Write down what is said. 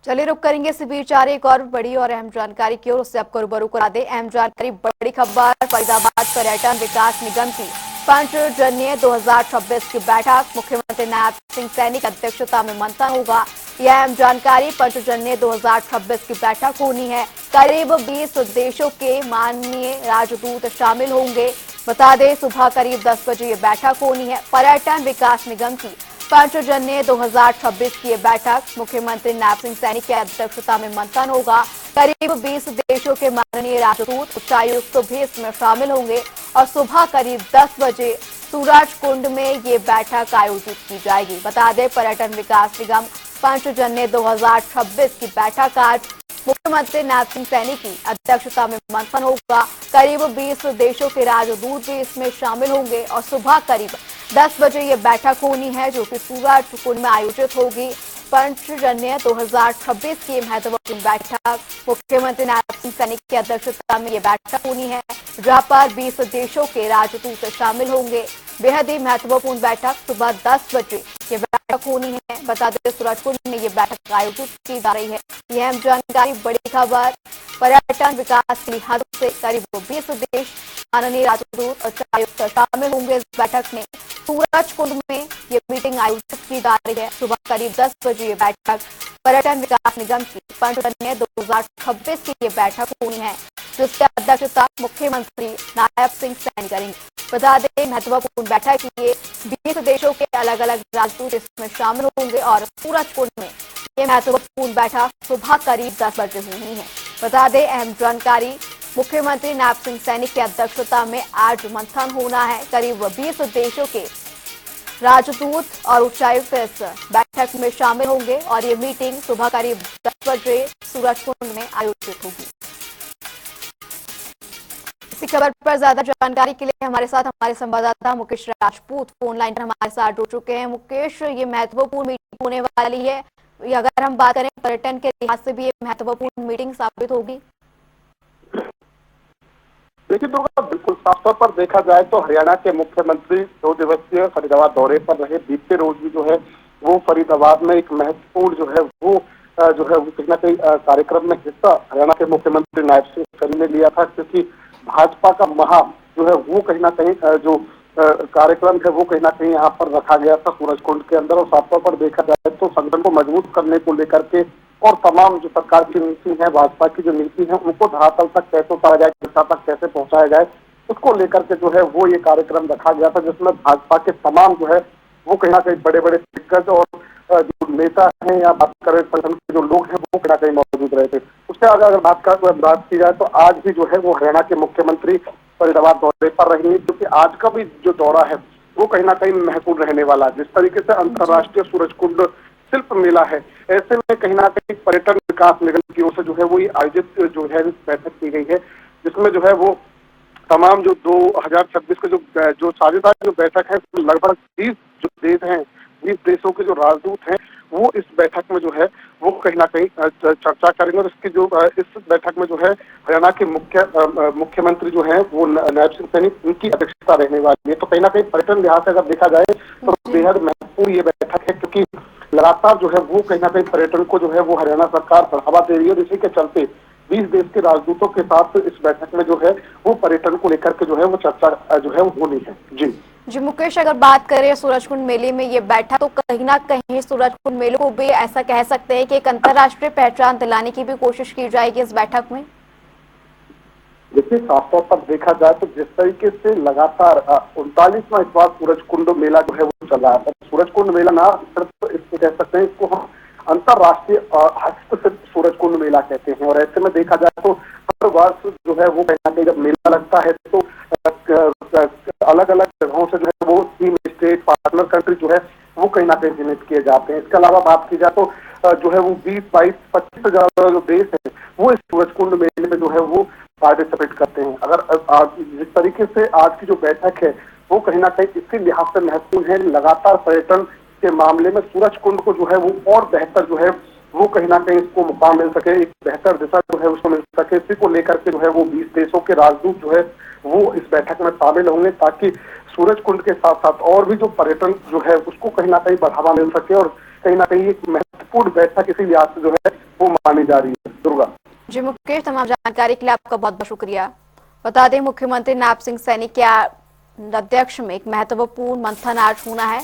चलिए रुक करेंगे इसी बीच आ रही एक और बड़ी और अहम जानकारी की ओर, उससे आपको रूबरू करा दे। अहम जानकारी, बड़ी खबर, फरीदाबाद पर्यटन विकास निगम की पंचजन्य 2026 की बैठक, मुख्यमंत्री नायब सिंह सैनी की अध्यक्षता में मंथन होगा। यह अहम जानकारी, पंचजन्य 2026 की बैठक होनी है। करीब 20 देशों के माननीय राजदूत शामिल होंगे। बता दें सुबह करीब 10 बजे ये बैठक होनी है। पर्यटन विकास निगम की पंचजन्य 2026 की ये बैठक मुख्यमंत्री नायब सिंह सैनी की अध्यक्षता में मंथन होगा। करीब 20 देशों के माननीय राजदूत, उच्चायुक्त भी इसमें शामिल होंगे और सुबह करीब 10 बजे सूरज कुंड में ये बैठक आयोजित की जाएगी। बता दें पर्यटन विकास निगम पंचजन्य 2026 की बैठक आज मुख्यमंत्री नायब सिंह सैनी की अध्यक्षता में मंथन होगा। करीब 20 देशों के राजदूत भी इसमें शामिल होंगे और सुबह करीब 10 बजे ये बैठक होनी है, जो कि सूरज कुंड में आयोजित होगी। पंचजन्य 2026 की महत्वपूर्ण बैठक मुख्यमंत्री नायब सिंह सैनी की अध्यक्षता में ये बैठक होनी है, जहां पर 20 देशों के राजदूत शामिल होंगे। बेहद ही महत्वपूर्ण बैठक सुबह 10 बजे ये बैठक होनी है। बता दें सूरजकुंड में ये बैठक आयोजित की जा रही है। यह अहम जानकारी, बड़ी खबर, पर्यटन विकास के लिहाज से करीब 20 देश माननीय राजदूत और उच्चायुक्त शामिल होंगे इस बैठक में। सूरज कुंड में ये मीटिंग आयोजित की जा रही है। सुबह करीब 10 बजे ये बैठक पर्यटन विकास निगम की पंचजन्य 2026 की ये बैठक होनी है, जिसकी अध्यक्षता मुख्यमंत्री नायब सिंह सैनी करेंगे। बता दें महत्वपूर्ण बैठक की 20 देशों के अलग अलग राजदूत इसमें शामिल होंगे और सूरज कुंड में ये महत्वपूर्ण बैठक सुबह करीब 10 बजे होनी है। बता दें अहम जानकारी, मुख्यमंत्री नायब सिंह सैनी की अध्यक्षता में आज मंथन होना है। करीब 20 देशों के राजदूत और उच्चायुक्त इस बैठक में शामिल होंगे और ये मीटिंग सुबह करीब 10 बजे सूरजकुंड में आयोजित होगी। इसी खबर पर ज्यादा जानकारी के लिए हमारे साथ हमारे संवाददाता मुकेश राजपूत फोन लाइन पर हमारे साथ जुड़ चुके हैं। मुकेश, ये महत्वपूर्ण मीटिंग होने वाली है, अगर हम बात करें पर्यटन के लिहाज से भी ये महत्वपूर्ण मीटिंग साबित होगी। देखिए दुर्गा, बिल्कुल साफ तौर पर देखा जाए तो हरियाणा के मुख्यमंत्री 2 दिवसीय फरीदाबाद दौरे पर रहे। बीते रोज भी जो है वो फरीदाबाद में एक महत्वपूर्ण जो है वो कहीं ना कहीं कार्यक्रम में हिस्सा हरियाणा के मुख्यमंत्री नायब सिंह सैनी ने लिया था, क्योंकि भाजपा का महा जो है वो कहीं ना कहीं जो कार्यक्रम है वो कहीं ना कहीं यहाँ पर रखा गया था सूरजकुंड के अंदर। और साफ तौर पर देखा जाए तो संगठन को मजबूत करने को लेकर के और तमाम जो सरकार की नीति है, भाजपा की जो नीति है, उनको धरातल तक कैसे उतारा जाए, जनता तक कैसे पहुंचाया जाए, उसको लेकर के जो है वो ये कार्यक्रम रखा गया था, जिसमें भाजपा के तमाम जो है वो कहीं ना कहीं बड़े बड़े दिग्गज और जो नेता हैं या बात करें संगठन के जो लोग हैं वो कहीं ना कहीं मौजूद रहे थे। उसके आगे अगर बात की जाए तो आज भी जो है वो हरियाणा के मुख्यमंत्री फरीदाबाद दौरे पर रहेंगे, क्योंकि आज का भी जो दौरा है वो कहीं ना कहीं महत्वपूर्ण रहने वाला है। जिस तरीके से अंतर्राष्ट्रीय सूरजकुंड शिल्प मेला है, ऐसे में कहीं ना कहीं पर्यटन विकास निगम की ओर से जो है वो ये आयोजित जो है बैठक की गई है, जिसमें जो है वो तमाम जो 2026 के जो साझेदार जो बैठक है, लगभग 20 जो देश हैं, 20 देशों के जो राजदूत हैं, वो इस बैठक में जो है वो कहीं ना कहीं चर्चा करेंगे। और इसकी जो इस बैठक में जो है हरियाणा के मुख्यमंत्री जो है वो नायब सिंह सैनी, उनकी अध्यक्षता रहने वाली है। तो कहीं ना कहीं पर्यटन लिहाज से अगर देखा जाए तो बेहद महत्वपूर्ण ये बैठक है, क्योंकि लगातार जो है वो कहीं ना कहीं पर्यटन को जो है वो हरियाणा सरकार बढ़ावा दे रही है। इसी के चलते 20 देश के राजदूतों के साथ इस बैठक में जो है वो पर्यटन को लेकर के जो है वो चर्चा जो है वो होनी है। जी मुकेश, अगर बात करें सूरजकुंड मेले में ये बैठक, तो कहीं ना कहीं सूरजकुंड मेले को भी ऐसा कह सकते हैं कि एक अंतर्राष्ट्रीय पहचान दिलाने की भी कोशिश की जाएगी इस बैठक में। देखिए साफ तौर पर देखा जाए तो जिस तरीके से लगातार 39वां इस बार सूरजकुंड मेला जो है वो चल रहा है, सूरजकुंड मेला ना सिर्फ इसको कह सकते हैं, इसको हम अंतर्राष्ट्रीय हस्तशिल्प सूरजकुंड मेला कहते हैं। और ऐसे में देखा जाए तो हर वर्ष जो है वो कहीं ना कहीं जब मेला लगता है तो अलग अलग जगहों से जो है वो टीम स्टेट पार्टनर कंट्री जो है वो कहीं ना कहीं चिन्हित किए जाते हैं। इसके अलावा बात की जाए तो जो है वो 20, 22, 25 से ज्यादा जो देश है वो इस सूरजकुंड मेले में जो है वो पार्टिसिपेट करते हैं। अगर जिस तरीके से आज की जो बैठक है वो कहीं ना कहीं इसी लिहाज से महत्वपूर्ण है, लगातार पर्यटन के मामले में सूरजकुंड को जो है वो और बेहतर जो है वो कहीं ना कहीं इसको मुकाम मिल सके, एक बेहतर दिशा जो है उसको मिल सके। इसी को लेकर के जो है वो 20 देशों के राजदूत जो है वो इस बैठक में शामिल होंगे, ताकि सूरजकुंड के साथ साथ और भी जो पर्यटन जो है उसको कहीं ना कहीं बढ़ावा मिल सके। और कहीं ना कहीं एक महत्वपूर्ण बैठक इसी लिहाज से जो है वो मानी जा रही है। दुर्गा जी मुकेश, तमाम जानकारी के लिए आपका बहुत बहुत शुक्रिया। बता दें, मुख्यमंत्री नायब सिंह सैनी के अध्यक्ष में एक महत्वपूर्ण मंथन आज होना है।